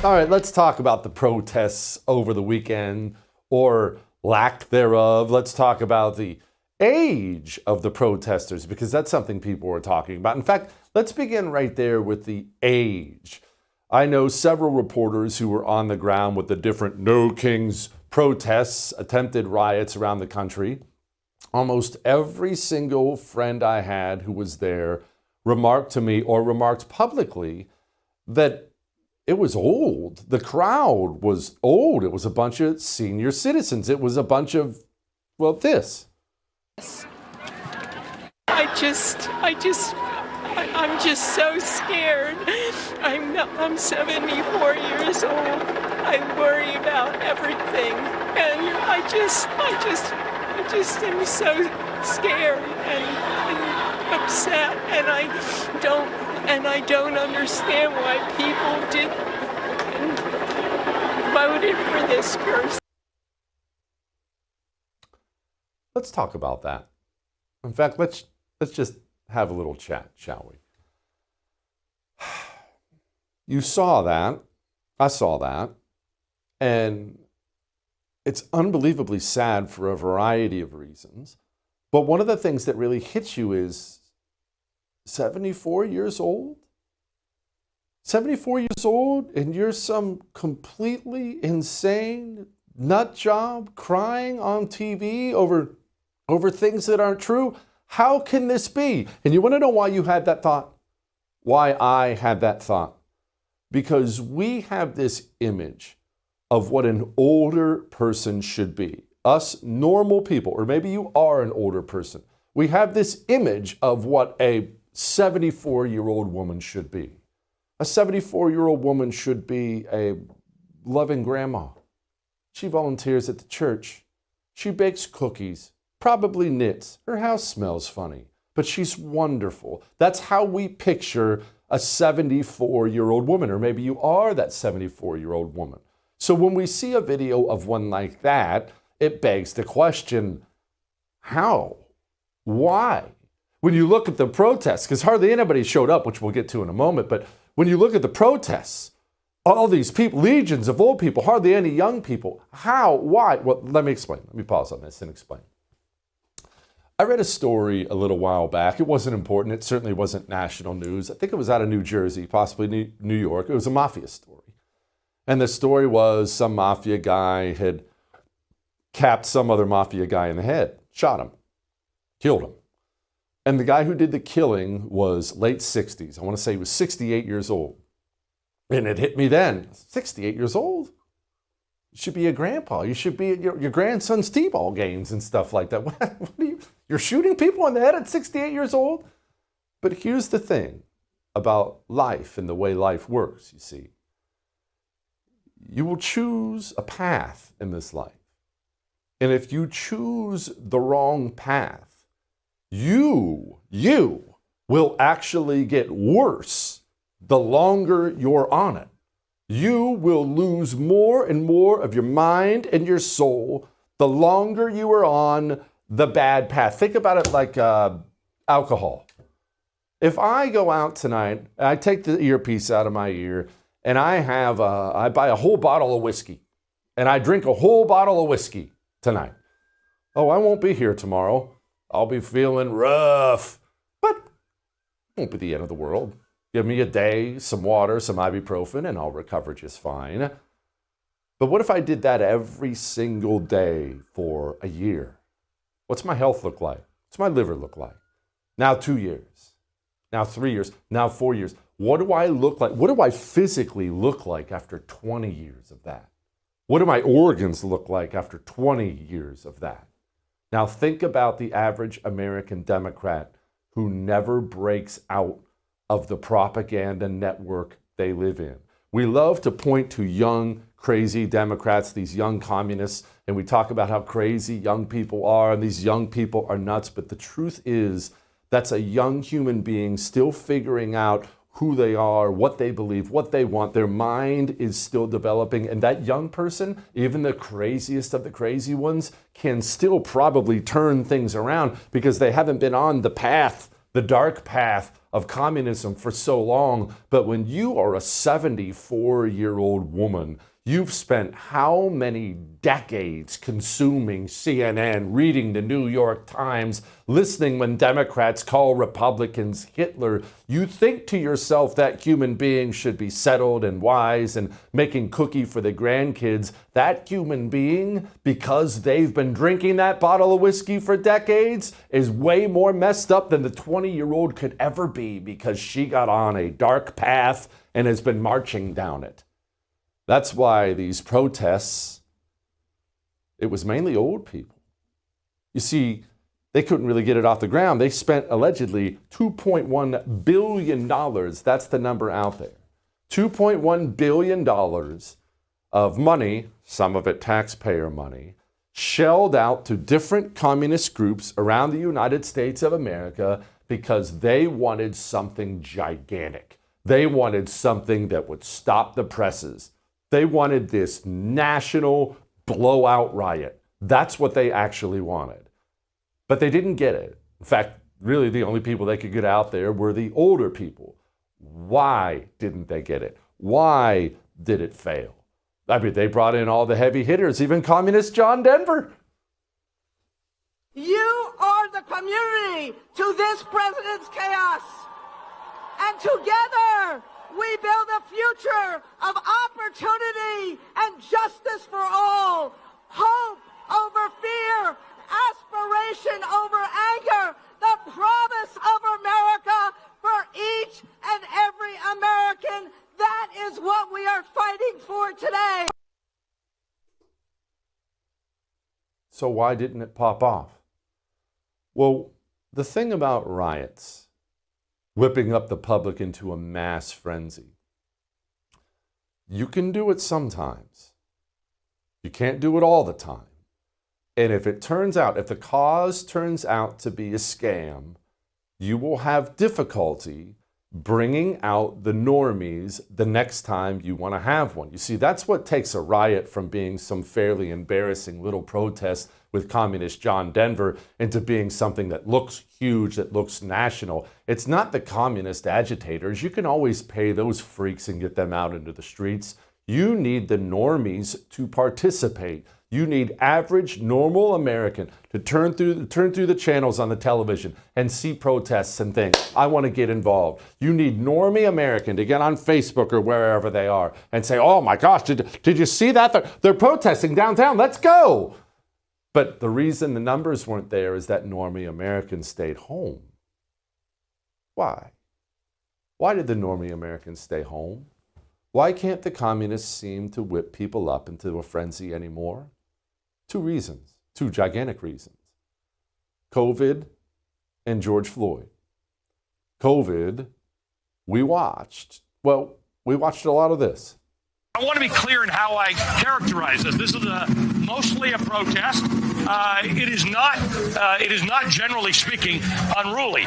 All right, let's talk about the protests over the weekend, or lack thereof. Let's talk about the age of the protesters, because that's something people are talking about. In fact, let's begin right there with the age. I know several reporters who were on the ground with the different No Kings protests, attempted riots around the country. Almost every single friend I had who was there remarked to me, or remarked publicly, that it was old. The crowd was old. It was a bunch of senior citizens. It was a bunch of, well, this. I'm just so scared. I'm 74 years old. I worry about everything. And I just am so scared and upset, and I don't understand why people did and voted for this person. Let's talk about that. In fact, let's just have a little chat, shall we? You saw that. I saw that. And it's unbelievably sad for a variety of reasons. But one of the things that really hits you is 74 years old? 74 years old, and you're some completely insane nut job crying on TV over things that aren't true? How can this be? And you want to know why you had that thought? Why I had that thought? Because we have this image of what an older person should be. Us normal people, or maybe you are an older person. We have this image of what a 74-year-old woman should be. A 74-year-old woman should be a loving grandma. She volunteers at the church. She bakes cookies, probably knits. Her house smells funny, but she's wonderful. That's how we picture a 74-year-old woman, or maybe you are that 74-year-old woman. So when we see a video of one like that, it begs the question, how? Why? When you look at the protests, because hardly anybody showed up, which we'll get to in a moment, but when you look at the protests, all these people, legions of old people, hardly any young people. How? Why? Well, let me explain. Let me pause on this and explain. I read a story a little while back. It wasn't important. It certainly wasn't national news. I think it was out of New Jersey, possibly New York. It was a mafia story. And the story was some mafia guy had capped some other mafia guy in the head, shot him, killed him. And the guy who did the killing was late 60s. I want to say he was 68 years old. And it hit me then, 68 years old? You should be a grandpa. You should be at your grandson's t-ball games and stuff like that. What are you, you're shooting people in the head at 68 years old? But here's the thing about life and the way life works, you see. You will choose a path in this life. And if you choose the wrong path, you will actually get worse the longer you're on it. You will lose more and more of your mind and your soul the longer you are on the bad path. Think about it like alcohol. If I go out tonight, I take the earpiece out of my ear, and I buy a whole bottle of whiskey, and I drink a whole bottle of whiskey tonight. Oh, I won't be here tomorrow. I'll be feeling rough, but it won't be the end of the world. Give me a day, some water, some ibuprofen, and I'll recover just fine. But what if I did that every single day for a year? What's my health look like? What's my liver look like? Now 2 years, now 3 years, now 4 years. What do I look like? What do I physically look like after 20 years of that? What do my organs look like after 20 years of that? Now think about the average American Democrat who never breaks out of the propaganda network they live in. We love to point to young, crazy Democrats, these young communists, and we talk about how crazy young people are, and these young people are nuts. But the truth is, that's a young human being still figuring out who they are, what they believe, what they want. Their mind is still developing. And that young person, even the craziest of the crazy ones, can still probably turn things around because they haven't been on the path, the dark path of communism for so long, but when you are a 74-year-old woman, you've spent how many decades consuming CNN, reading the New York Times, listening when Democrats call Republicans Hitler? You think to yourself that human being should be settled and wise and making cookie for the grandkids. That human being, because they've been drinking that bottle of whiskey for decades, is way more messed up than the 20-year-old could ever be because she got on a dark path and has been marching down it. That's why these protests, it was mainly old people. You see, they couldn't really get it off the ground. They spent allegedly $2.1 billion. That's the number out there. $2.1 billion of money, some of it taxpayer money, shelled out to different communist groups around the United States of America because they wanted something gigantic. They wanted something that would stop the presses. They wanted this national blowout riot. That's what they actually wanted. But they didn't get it. In fact, really the only people they could get out there were the older people. Why didn't they get it? Why did it fail? I mean, they brought in all the heavy hitters, even Communist John Denver. You are the community to this president's chaos. And together, we build a future of opportunity and justice for all. Hope over fear, aspiration over anger, the promise of America for each and every American. That is what we are fighting for today. So why didn't it pop off? Well, the thing about riots, whipping up the public into a mass frenzy, you can do it sometimes. You can't do it all the time. And if it turns out, if the cause turns out to be a scam, you will have difficulty bringing out the normies the next time you want to have one. You see, that's what takes a riot from being some fairly embarrassing little protest with Communist John Denver into being something that looks huge, that looks national. It's not the communist agitators. You can always pay those freaks and get them out into the streets. You need the normies to participate. You need average, normal American to turn through the channels on the television and see protests and think, I want to get involved. You need normie American to get on Facebook or wherever they are and say, oh my gosh, did you see that? They're protesting downtown. Let's go. But the reason the numbers weren't there is that normie Americans stayed home. Why? Why did the normie Americans stay home? Why can't the communists seem to whip people up into a frenzy anymore? Two reasons, two gigantic reasons. COVID and George Floyd. COVID, we watched a lot of this. I want to be clear in how I characterize this. This is mostly a protest. It is not, generally speaking, unruly.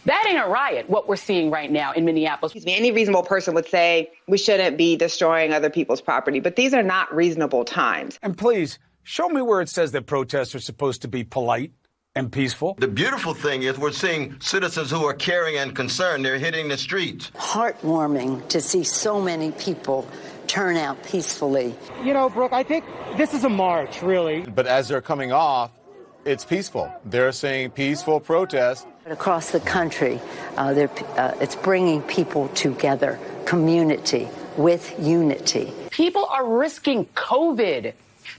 That ain't a riot, what we're seeing right now in Minneapolis. Any reasonable person would say we shouldn't be destroying other people's property, but these are not reasonable times. And please, show me where it says that protests are supposed to be polite and peaceful. The beautiful thing is we're seeing citizens who are caring and concerned. They're hitting the streets. Heartwarming to see so many people turn out peacefully. You know, Brooke, I think this is a march, really. But as they're coming off, it's peaceful. They're saying peaceful protest. Across the country, it's bringing people together, community with unity. People are risking COVID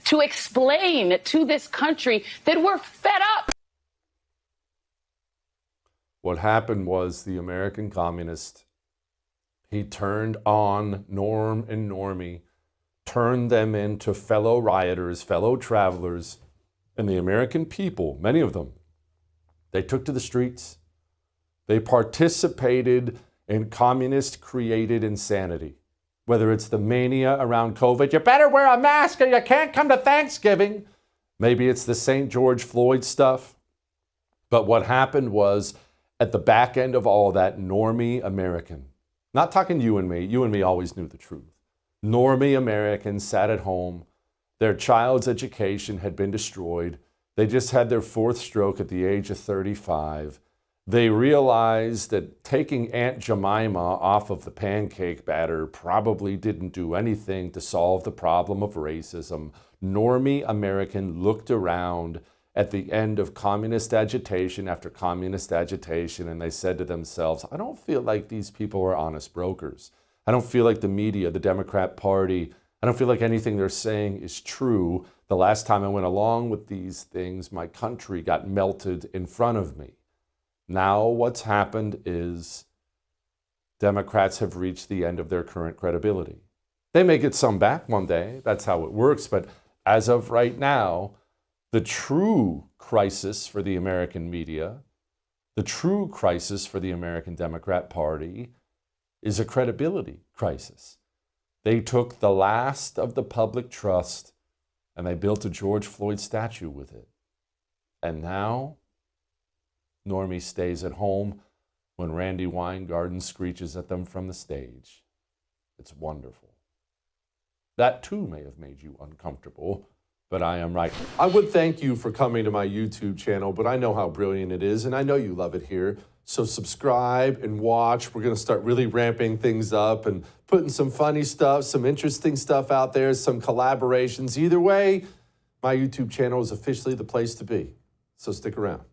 to explain to this country that we're fed up. What happened was the American communist, he turned on Norm and Normie, turned them into fellow rioters, fellow travelers, and the American people, many of them, they took to the streets. They participated in communist-created insanity. Whether it's the mania around COVID, you better wear a mask or you can't come to Thanksgiving. Maybe it's the St. George Floyd stuff. But what happened was, at the back end of all that, normie American, not talking you and me always knew the truth. Normie Americans sat at home. Their child's education had been destroyed. They just had their fourth stroke at the age of 35. They realized that taking Aunt Jemima off of the pancake batter probably didn't do anything to solve the problem of racism. Normie American looked around at the end of communist agitation after communist agitation, and they said to themselves, I don't feel like these people are honest brokers. I don't feel like the media, the Democrat Party, I don't feel like anything they're saying is true. The last time I went along with these things, my country got melted in front of me. Now what's happened is Democrats have reached the end of their current credibility. They may get some back one day. That's how it works. But as of right now, the true crisis for the American media, the true crisis for the American Democrat Party is a credibility crisis. They took the last of the public trust and they built a George Floyd statue with it. And now, Normie stays at home when Randy Weingarten screeches at them from the stage. It's wonderful. That too may have made you uncomfortable, but I am right. I would thank you for coming to my YouTube channel, but I know how brilliant it is, and I know you love it here. So subscribe and watch. We're going to start really ramping things up and putting some funny stuff, some interesting stuff out there, some collaborations. Either way, my YouTube channel is officially the place to be. So stick around.